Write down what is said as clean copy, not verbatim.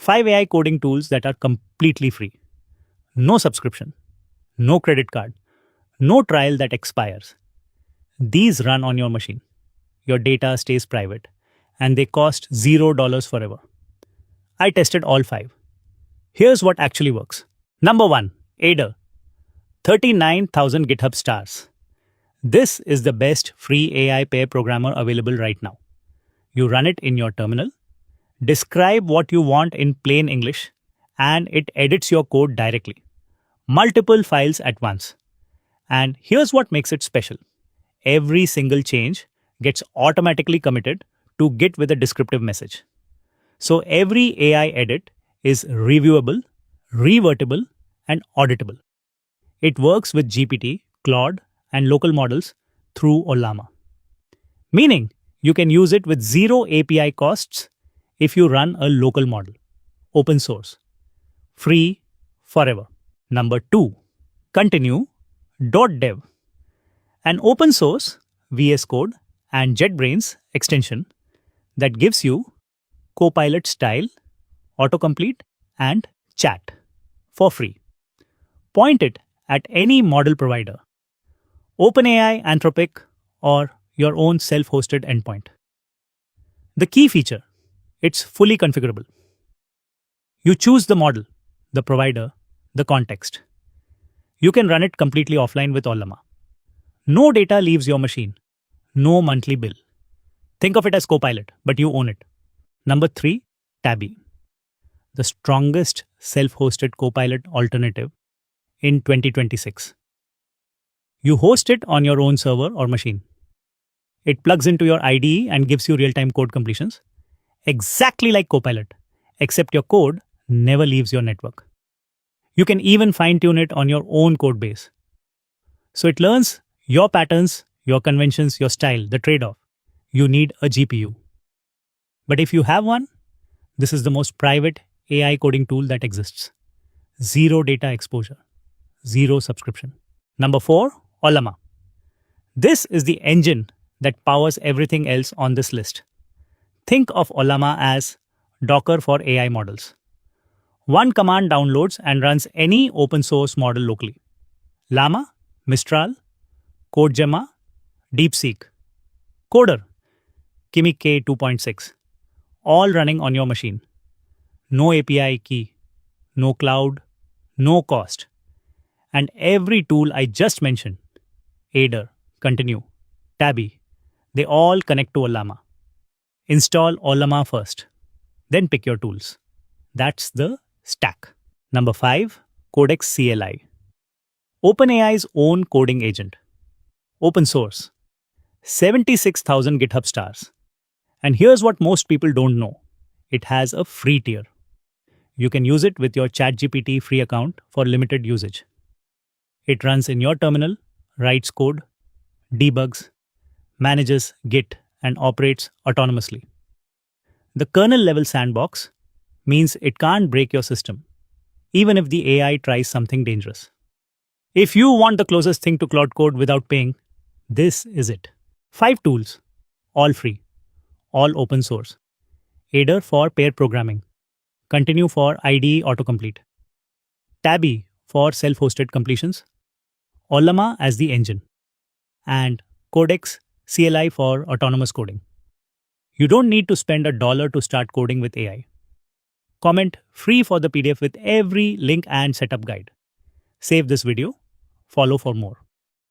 5 AI coding tools that are completely free. No subscription, no credit card, no trial that expires. These run on your machine. Your data stays private and they cost $0 forever. I tested all 5. Here's what actually works. Number 1, Aider. 39,000 GitHub stars. This is the best free AI pair programmer available right now. You run it in your terminal, describe what you want in plain English, and it edits your code directly. Multiple files at once. And here's what makes it special. Every single change gets automatically committed to Git with a descriptive message. So every AI edit is reviewable, revertible, and auditable. It works with GPT, Claude, and local models through Ollama. Meaning, you can use it with zero API costs if you run a local model. Open source. Free forever. Number 2, Continue.dev. An open source VS Code and JetBrains extension that gives you Copilot style, autocomplete, and chat for free. Point it at any model provider, OpenAI, Anthropic, or your own self-hosted endpoint. The key feature, it's fully configurable. You choose the model, the provider, the context. You can run it completely offline with Ollama. No data leaves your machine. No monthly bill. Think of it as Copilot, but you own it. Number 3, Tabby. The strongest self-hosted Copilot alternative in 2026. You host it on your own server or machine. It plugs into your IDE and gives you real-time code completions, exactly like Copilot, except your code never leaves your network. You can even fine-tune it on your own code base. So it learns your patterns, your conventions, your style, the trade-off. You need a GPU. But if you have one, this is the most private AI coding tool that exists. Zero data exposure. Zero subscription. Number 4, Ollama. This is the engine that powers everything else on this list. Think of Ollama as Docker for AI models. One command downloads and runs any open source model locally. Llama, Mistral, CodeGemma, DeepSeek, Coder, Kimi K 2.6, all running on your machine. No API key, no cloud, no cost. And every tool I just mentioned, Aider, Continue, Tabby, they all connect to Ollama. Install Ollama first, then pick your tools. That's the stack. Number 5, Codex CLI. OpenAI's own coding agent. Open source. 76,000 GitHub stars. And here's what most people don't know. It has a free tier. You can use it with your ChatGPT free account for limited usage. It runs in your terminal, writes code, debugs, manages Git, and operates autonomously. The kernel-level sandbox means it can't break your system, even if the AI tries something dangerous. If you want the closest thing to Cloud Code without paying, this is it. 5 tools, all free, all open source. Aider for pair programming. Continue for IDE autocomplete. Tabby for self-hosted completions. Ollama as the engine. And Codex CLI for autonomous coding. You don't need to spend $1 to start coding with AI. Comment free for the PDF with every link and setup guide. Save this video. Follow for more.